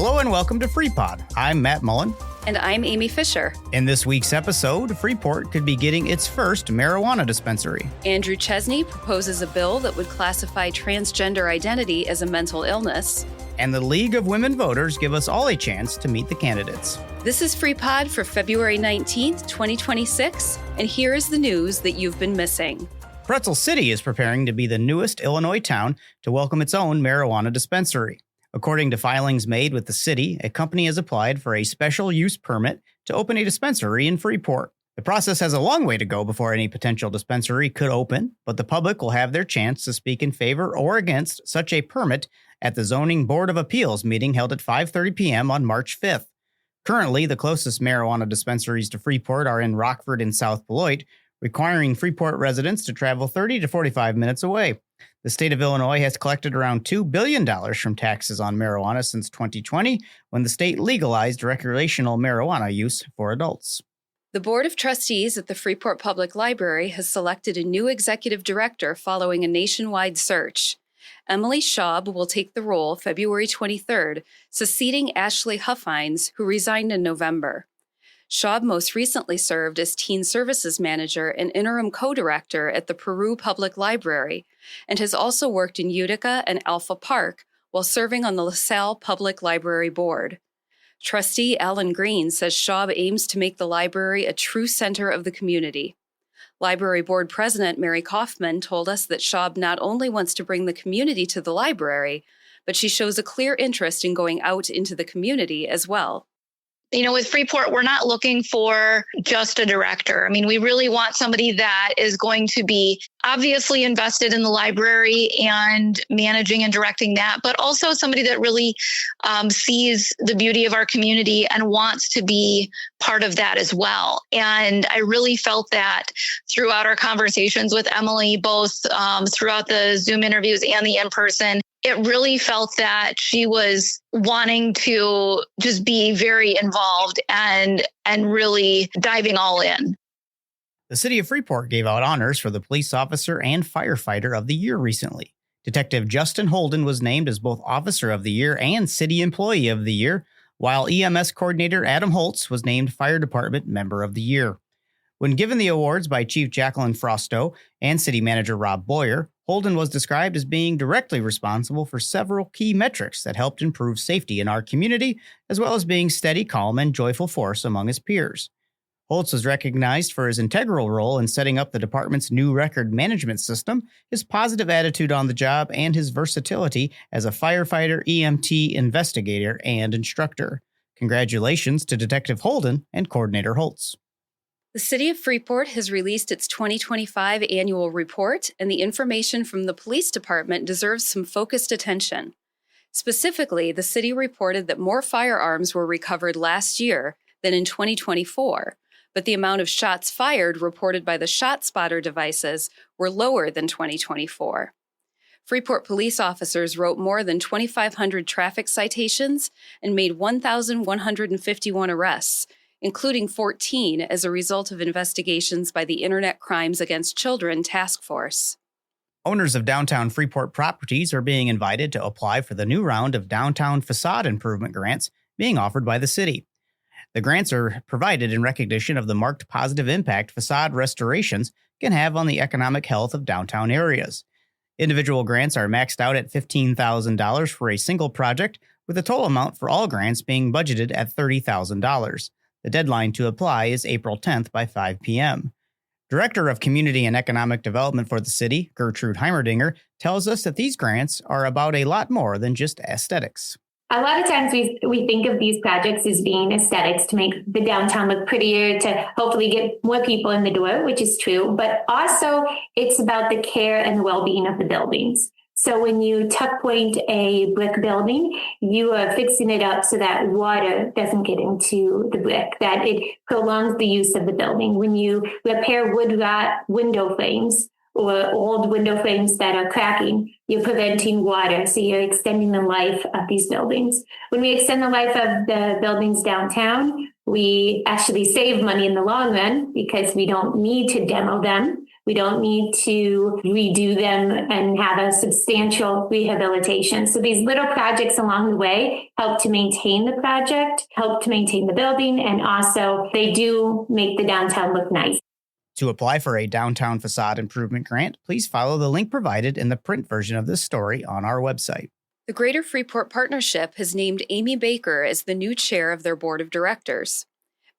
Hello and welcome to Freeport. I'm Matt Mullen. And I'm Amy Fisher. In this week's episode, Freeport could be getting its first marijuana dispensary. Andrew Chesney proposes a bill that would classify transgender identity as a mental illness. And the League of Women Voters give us all a chance to meet the candidates. This is Freepod for February 19th, 2026, and here is the news that you've been missing. Pretzel City is preparing to be the newest Illinois town to welcome its own marijuana dispensary. According to filings made with the city, a company has applied for a special use permit to open a dispensary in Freeport. The process has a long way to go before any potential dispensary could open, but the public will have their chance to speak in favor or against such a permit at the Zoning Board of Appeals meeting held at 5:30 p.m. on March 5th. Currently, the closest marijuana dispensaries to Freeport are in Rockford and South Beloit, requiring Freeport residents to travel 30 to 45 minutes away. The state of Illinois has collected around $2 billion from taxes on marijuana since 2020, when the state legalized recreational marijuana use for adults. The Board of Trustees at the Freeport Public Library has selected a new executive director following a nationwide search. Emily Schaub will take the role February 23rd, succeeding Ashley Huffines, who resigned in November. Schaub most recently served as Teen Services Manager and Interim Co-Director at the Peru Public Library, and has also worked in Utica and Alpha Park while serving on the LaSalle Public Library Board. Trustee Alan Green says Schaub aims to make the library a true center of the community. Library Board President Mary Kaufman told us that Schaub not only wants to bring the community to the library, but she shows a clear interest in going out into the community as well. You know, with Freeport, we're not looking for just a director. I mean, we really want somebody that is going to be obviously invested in the library and managing and directing that, but also somebody that really sees the beauty of our community and wants to be part of that as well. And I really felt that throughout our conversations with Emily, both throughout the Zoom interviews and the in-person. It really felt that she was wanting to just be very involved and really diving all in. The city of Freeport gave out honors for the police officer and firefighter of the year recently. Detective Justin Holden was named as both officer of the year and city employee of the year, while EMS coordinator Adam Holtz was named fire department member of the year. When given the awards by Chief Jacqueline Frosto and city manager Rob Boyer, Holden was described as being directly responsible for several key metrics that helped improve safety in our community, as well as being steady, calm, and joyful force among his peers. Holtz was recognized for his integral role in setting up the department's new record management system, his positive attitude on the job, and his versatility as a firefighter, EMT, investigator, and instructor. Congratulations to Detective Holden and Coordinator Holtz. The City of Freeport has released its 2025 annual report, and the information from the police department deserves some focused attention. Specifically, the city reported that more firearms were recovered last year than in 2024, but the amount of shots fired reported by the ShotSpotter devices were lower than 2024. Freeport police officers wrote more than 2,500 traffic citations and made 1,151 arrests, including 14 as a result of investigations by the Internet Crimes Against Children Task Force. Owners of downtown Freeport properties are being invited to apply for the new round of downtown Façade improvement grants being offered by the city. The grants are provided in recognition of the marked positive impact facade restorations can have on the economic health of downtown areas. Individual grants are maxed out at $15,000 for a single project, with the total amount for all grants being budgeted at $30,000. The deadline to apply is April 10th by 5 p.m. Director of Community and Economic Development for the city, Gertrude Heimerdinger, tells us that these grants are about a lot more than just aesthetics. A lot of times we think of these projects as being aesthetics to make the downtown look prettier, to hopefully get more people in the door, which is true, but also it's about the care and the well-being of the buildings. So when you tuck point a brick building, you are fixing it up so that water doesn't get into the brick, that it prolongs the use of the building. When you repair wood rot window frames or old window frames that are cracking, you're preventing water. So you're extending the life of these buildings. When we extend the life of the buildings downtown, we actually save money in the long run because we don't need to demo them. We don't need to redo them and have a substantial rehabilitation. So these little projects along the way help to maintain the project, help to maintain the building, and also they do make the downtown look nice. To apply for a downtown facade improvement grant, please follow the link provided in the print version of this story on our website. The Greater Freeport Partnership has named Amy Baker as the new chair of their board of directors.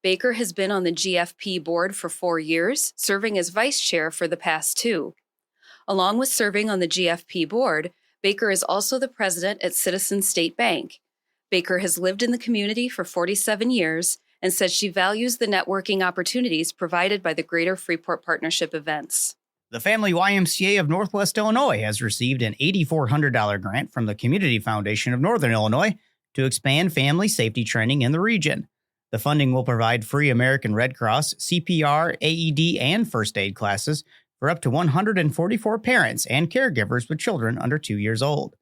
Baker has been on the GFP board for 4 years, serving as vice chair for the past 2. Along with serving on the GFP board, Baker is also the president at Citizens State Bank. Baker has lived in the community for 47 years and says she values the networking opportunities provided by the Greater Freeport Partnership events. The Family YMCA of Northwest Illinois has received an $8,400 grant from the Community Foundation of Northern Illinois to expand family safety training in the region. The funding will provide free American Red Cross, CPR, AED, and first aid classes for up to 144 parents and caregivers with children under 2 years old.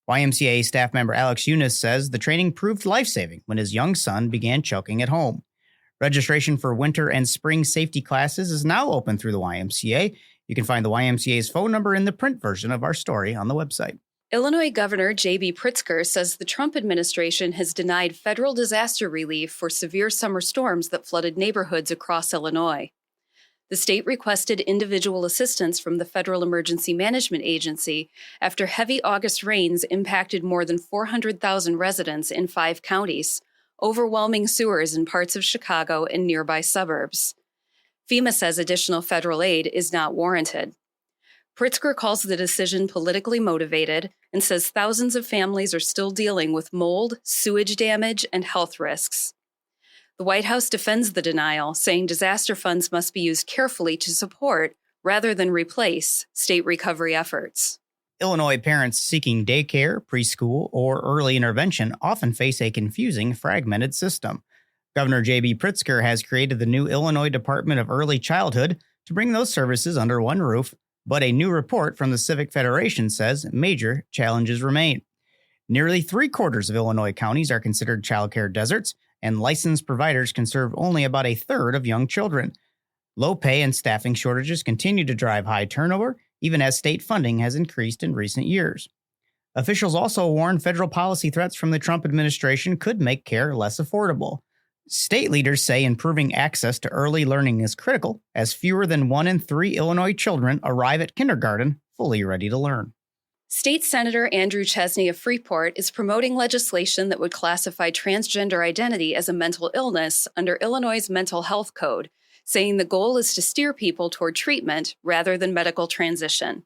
YMCA staff member Alex Eunice says the training proved life-saving when his young son began choking at home. Registration for winter and spring safety classes is now open through the YMCA. You can find the YMCA's phone number in the print version of our story on the website. Illinois Governor J.B. Pritzker says the Trump administration has denied federal disaster relief for severe summer storms that flooded neighborhoods across Illinois. The state requested individual assistance from the Federal Emergency Management Agency after heavy August rains impacted more than 400,000 residents in 5 counties, overwhelming sewers in parts of Chicago and nearby suburbs. FEMA says additional federal aid is not warranted. Pritzker calls the decision politically motivated and says thousands of families are still dealing with mold, sewage damage, and health risks. The White House defends the denial, saying disaster funds must be used carefully to support, rather than replace, state recovery efforts. Illinois parents seeking daycare, preschool, or early intervention often face a confusing, fragmented system. Governor J.B. Pritzker has created the new Illinois Department of Early Childhood to bring those services under one roof, but a new report from the Civic Federation says major challenges remain. Nearly 3/4 of Illinois counties are considered childcare deserts, and licensed providers can serve only about a third of young children. Low pay and staffing shortages continue to drive high turnover, even as state funding has increased in recent years. Officials also warn federal policy threats from the Trump administration could make care less affordable. State leaders say improving access to early learning is critical, as fewer than 1 in 3 Illinois children arrive at kindergarten fully ready to learn. State Senator Andrew Chesney of Freeport is promoting legislation that would classify transgender identity as a mental illness under Illinois' Mental Health Code, saying the goal is to steer people toward treatment rather than medical transition.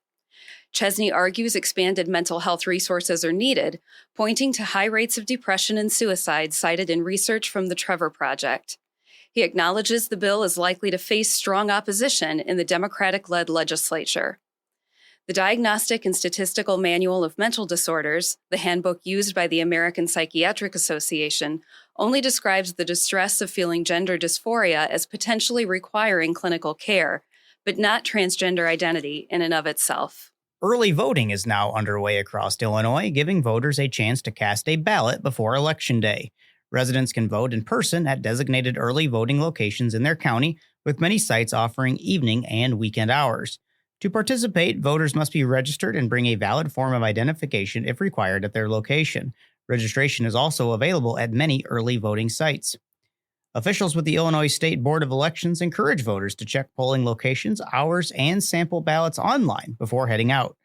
Chesney argues expanded mental health resources are needed, pointing to high rates of depression and suicide cited in research from the Trevor Project. He acknowledges the bill is likely to face strong opposition in the Democratic-led legislature. The Diagnostic and Statistical Manual of Mental Disorders, the handbook used by the American Psychiatric Association, only describes the distress of feeling gender dysphoria as potentially requiring clinical care, but not transgender identity in and of itself. Early voting is now underway across Illinois, giving voters a chance to cast a ballot before Election Day. Residents can vote in person at designated early voting locations in their county, with many sites offering evening and weekend hours. To participate, voters must be registered and bring a valid form of identification if required at their location. Registration is also available at many early voting sites. Officials with the Illinois State Board of Elections encourage voters to check polling locations, hours, and sample ballots online before heading out.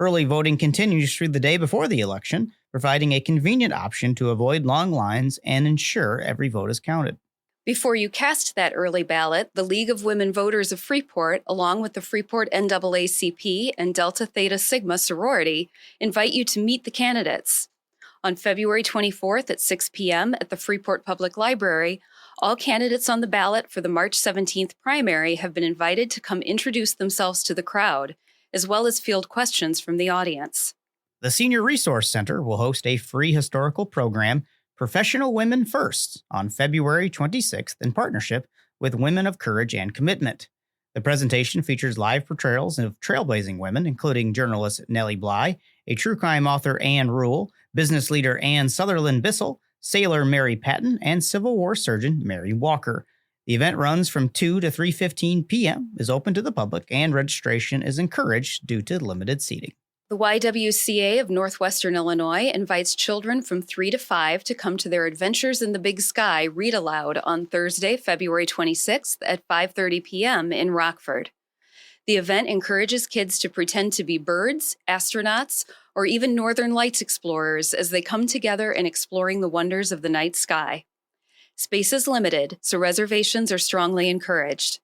Early voting continues through the day before the election, providing a convenient option to avoid long lines and ensure every vote is counted. Before you cast that early ballot, the League of Women Voters of Freeport, along with the Freeport NAACP and Delta Theta Sigma sorority, invite you to meet the candidates. On February 24th at 6 p.m. at the Freeport Public Library, all candidates on the ballot for the March 17th primary have been invited to come introduce themselves to the crowd, as well as field questions from the audience. The Senior Resource Center will host a free historical program, Professional Women First, on February 26th in partnership with Women of Courage and Commitment. The presentation features live portrayals of trailblazing women, including journalist Nellie Bly, a true crime author Anne Rule, business leader Anne Sutherland Bissell, sailor Mary Patton, and Civil War surgeon Mary Walker. The event runs from 2 to 3:15 p.m., is open to the public, and registration is encouraged due to limited seating. The YWCA of Northwestern Illinois invites children from 3 to 5 to come to their Adventures in the Big Sky Read Aloud on Thursday, February 26th at 5:30 p.m. in Rockford. The event encourages kids to pretend to be birds, astronauts, or even Northern Lights explorers as they come together in exploring the wonders of the night sky. Space is limited, so reservations are strongly encouraged.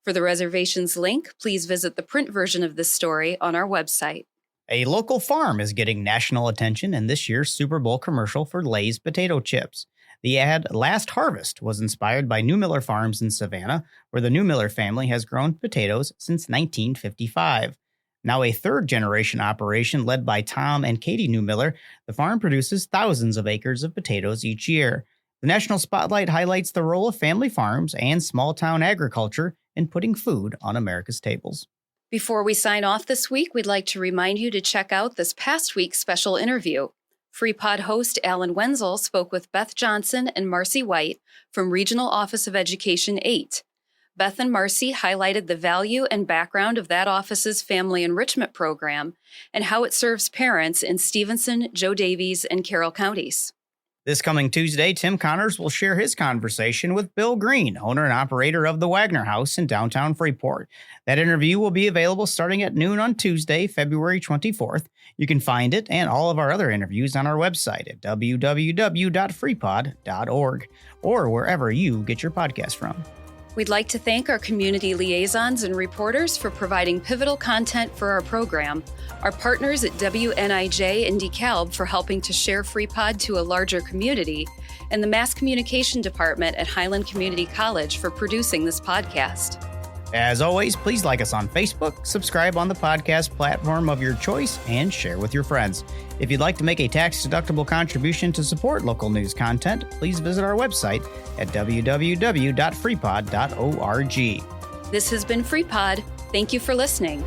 For the reservations link, please visit the print version of this story on our website. A local farm is getting national attention in this year's Super Bowl commercial for Lay's potato chips. The ad Last Harvest was inspired by Newmiller Farms in Savanna, where the Newmiller family has grown potatoes since 1955. Now a third-generation operation led by Tom and Katie Newmiller, the farm produces thousands of acres of potatoes each year. The National Spotlight highlights the role of family farms and small-town agriculture in putting food on America's tables. Before we sign off this week, we'd like to remind you to check out this past week's special interview. FreePod host Alan Wenzel spoke with Beth Johnson and Marcy White from Regional Office of Education 8. Beth and Marcy highlighted the value and background of that office's family enrichment program and how it serves parents in Stevenson, Joe Davies, and Carroll counties. This coming Tuesday, Tim Connors will share his conversation with Bill Green, owner and operator of the Wagner House in downtown Freeport. That interview will be available starting at noon on Tuesday, February 24th. You can find it and all of our other interviews on our website at www.freepod.org or wherever you get your podcast from. We'd like to thank our community liaisons and reporters for providing pivotal content for our program, our partners at WNIJ and DeKalb for helping to share FreePod to a larger community, and the Mass Communication Department at Highland Community College for producing this podcast. As always, please like us on Facebook, subscribe on the podcast platform of your choice, and share with your friends. If you'd like to make a tax-deductible contribution to support local news content, please visit our website at www.freepod.org. This has been FreePod. Thank you for listening.